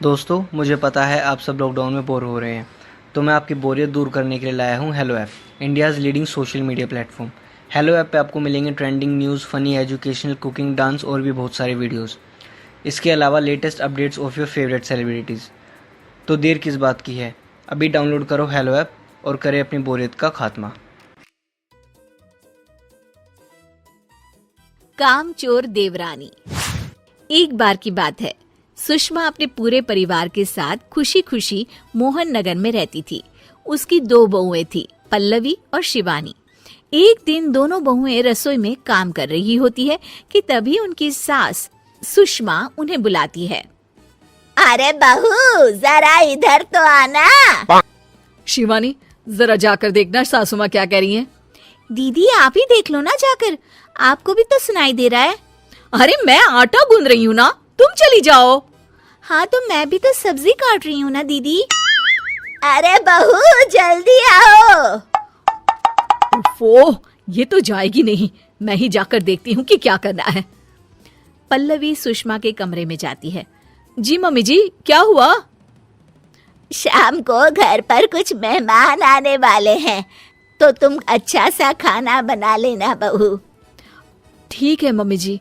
दोस्तों, मुझे पता है आप सब लॉकडाउन में बोर हो रहे हैं, तो मैं आपकी बोरियत दूर करने के लिए लाया हूँ hello app, India's leading social media platform. Hello app पे आपको मिलेंगे trending news, funny, educational, cooking, dance और भी बहुत सारे वीडियोस। इसके अलावा latest updates of your favourite celebrities. तो देर किस बात की है, अभी डाउनलोड करो हेलो ऐप और करें अपनी बोरियत का खात्मा। कामचोर देवरानी। एक बार की बात है, सुषमा अपने पूरे परिवार के साथ खुशी खुशी मोहन नगर में रहती थी। उसकी 2 बहुएं थी, पल्लवी और शिवानी। एक दिन दोनों बहुएं रसोई में काम कर रही होती है कि तभी उनकी सास सुषमा उन्हें बुलाती है। अरे बहू, जरा इधर तो आना। शिवानी, जरा जाकर देखना सासू माँ क्या कह रही हैं। दीदी आप ही देख लो ना जाकर, आपको भी तो सुनाई दे रहा है। अरे मैं आटा गूंद रही हूँ ना, तुम चली जाओ। हाँ तो मैं भी तो सब्जी काट रही हूँ ना दीदी। अरे बहू जल्दी आओ। ओफो, ये तो जाएगी नहीं, मैं ही जाकर देखती हूँ कि क्या करना है। पल्लवी सुषमा के कमरे में जाती है। जी मम्मी जी, क्या हुआ? शाम को घर पर कुछ मेहमान आने वाले हैं, तो तुम अच्छा सा खाना बना लेना बहू। ठीक है मम्मी जी,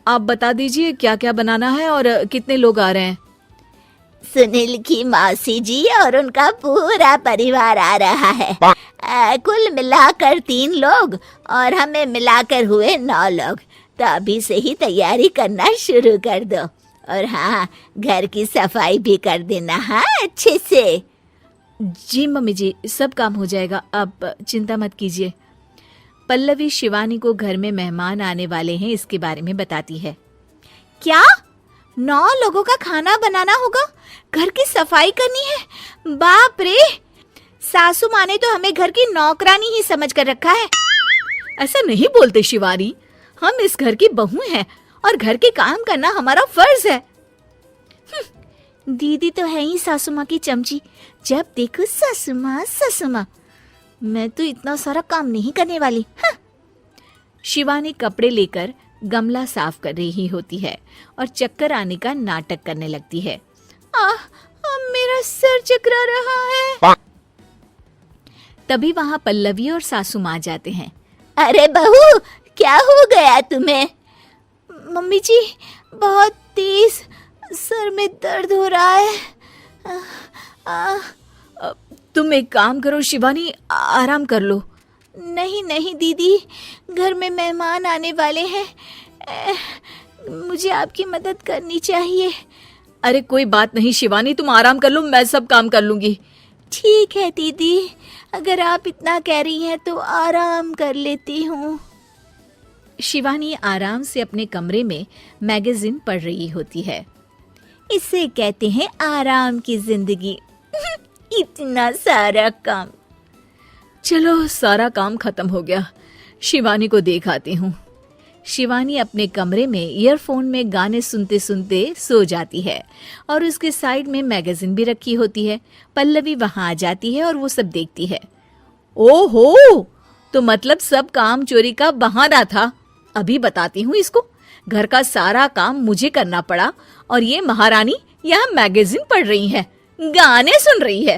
आप बता दीजिए क्या क्या बनाना है और कितने लोग आ रहे हैं। सुनील की मौसी जी और उनका पूरा परिवार आ रहा है। कुल मिलाकर 3 लोग और हमें मिलाकर हुए 9 लोग। तो अभी से ही तैयारी करना शुरू कर दो। और हाँ, घर की सफाई भी कर देना, हाँ अच्छे से। जी मम्मी जी, सब काम हो जाएगा, आप चिंता मत कीजिए। पल्लवी शिवानी को घर में मेहमान आने वाले हैं इसके बारे में बताती है। क्या 9 लोगों का खाना बनाना होगा, घर की सफाई करनी है? बाप रे, सासू माँ ने तो हमें घर की नौकरानी ही समझ कर रखा है। ऐसा नहीं बोलते शिवानी, हम इस घर की बहू हैं और घर के काम करना हमारा फर्ज है। दीदी तो है ही सासू माँ की चमची, जब देखो सासू माँ सासू माँ। मैं तो इतना सारा काम नहीं करने वाली। शिवानी कपड़े लेकर गमला साफ कर रही होती है और चक्कर आने का नाटक करने लगती है। मेरा सर चकरा रहा है। तभी वहाँ पल्लवी और सासू माँ जाते हैं। अरे बहू, क्या हो गया तुम्हें? मम्मी जी, बहुत तेज सर में दर्द हो रहा है। तुम एक काम करो शिवानी, आराम कर लो। नहीं नहीं दीदी, घर में मेहमान आने वाले हैं, मुझे आपकी मदद करनी चाहिए। अरे कोई बात नहीं शिवानी, तुम आराम कर लो, मैं सब काम कर लूंगी। ठीक है दीदी, अगर आप इतना कह रही हैं तो आराम कर लेती हूँ। शिवानी आराम से अपने कमरे में मैगजीन पढ़ रही होती है। इसे कहते हैं आराम की जिंदगी। इतना सारा काम। चलो, सारा काम खत्म हो गया, शिवानी को देख आती हूँ। शिवानी अपने कमरे में ईयरफोन में गाने सुनते सुनते सो जाती है और उसके साइड में मैगजीन भी रखी होती है। पल्लवी वहां आ जाती है और वो सब देखती है। ओहो, तो मतलब सब काम चोरी का बहाना था। अभी बताती हूँ इसको। घर का सारा काम मुझे करना पड़ा और ये महारानी यहाँ मैगजीन पढ़ रही है, गाने सुन रही है।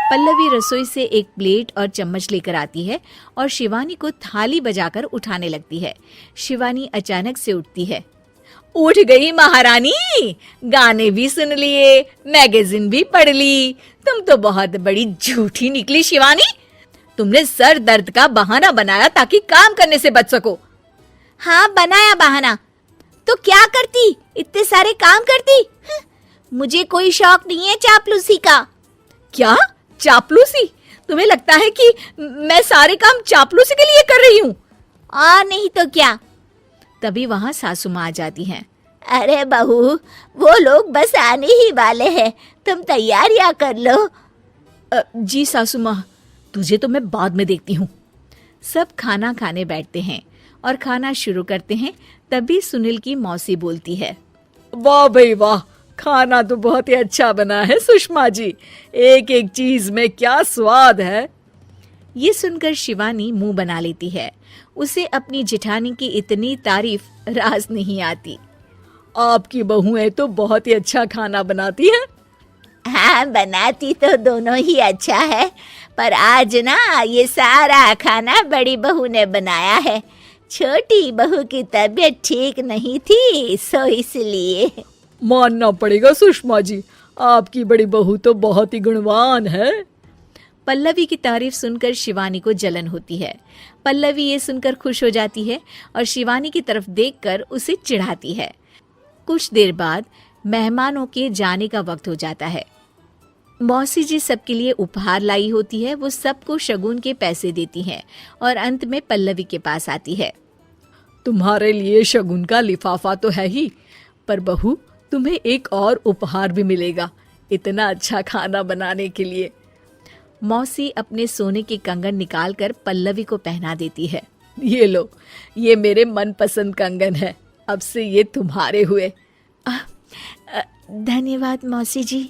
पल्लवी रसोई से एक प्लेट और चम्मच लेकर आती है और शिवानी को थाली बजाकर उठाने लगती है। शिवानी अचानक से उठती है। उठ गई महारानी, गाने भी सुन लिए, मैगजीन भी पढ़ ली। तुम तो बहुत बड़ी झूठी निकली शिवानी। तुमने सर दर्द का बहाना बनाया ताकि काम करने से बच सको। हाँ बनाया बहाना, तो क्या करती, इतने सारे काम करती। मुझे कोई शौक नहीं है चापलूसी का। क्या चापलूसी? तुम्हें लगता है कि मैं सारे काम चापलूसी के लिए कर रही हूँ? और नहीं तो क्या। तभी वहाँ सासू माँ आ जाती हैं। अरे बहू, वो लोग बस आने ही वाले हैं, तुम तैयारियां कर लो। जी सासू माँ, तुझे तो मैं बाद में देखती हूँ। सब खाना खाने बैठते हैं और खाना शुरू करते हैं। तभी सुनील की मौसी बोलती है। वाह भाई वाह, खाना तो बहुत ही अच्छा बना है सुषमा जी, एक एक चीज में क्या स्वाद है। ये सुनकर शिवानी मुंह बना लेती है। उसे अपनी जेठानी की इतनी तारीफ रास नहीं आती। आपकी बहुएं तो बहुत ही अच्छा खाना बनाती हैं। हाँ, बनाती तो दोनों ही अच्छा है, पर आज ना ये सारा खाना बड़ी बहू ने बनाया है। छोटी बहू की तबीयत ठीक नहीं थी, सो इसलिए। मानना पड़ेगा सुषमा जी, आपकी बड़ी बहू तो बहुत ही गुणवान है। पल्लवी की तारीफ सुनकर शिवानी को जलन होती है। पल्लवी ये सुनकर खुश हो जाती है और शिवानी की तरफ देखकर उसे चिढ़ाती है। कुछ देर बाद मेहमानों के जाने का वक्त हो जाता है। मौसी जी सबके लिए उपहार लाई होती है। वो सबको शगुन के पैसे देती हैं और अंत में पल्लवी के पास आती है। तुम्हारे लिए शगुन का लिफाफा तो है ही, पर बहू तुम्हें एक और उपहार भी मिलेगा इतना अच्छा खाना बनाने के लिए। मौसी अपने सोने के कंगन निकालकर पल्लवी को पहना देती है। ये लो, ये मेरे मनपसंद कंगन है, अब से ये तुम्हारे हुए। धन्यवाद मौसी जी।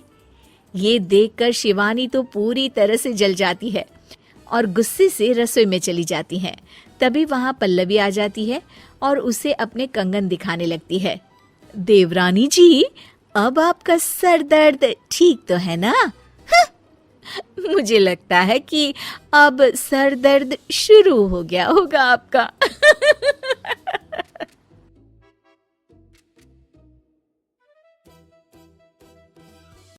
ये देखकर शिवानी तो पूरी तरह से जल जाती है और गुस्से से रसोई में चली जाती है। तभी वहां पल्लवी आ जाती है और उसे अपने कंगन दिखाने लगती है। देवरानी जी, अब आपका सर दर्द ठीक तो है ना? मुझे लगता है कि अब सर दर्द शुरू हो गया होगा आपका।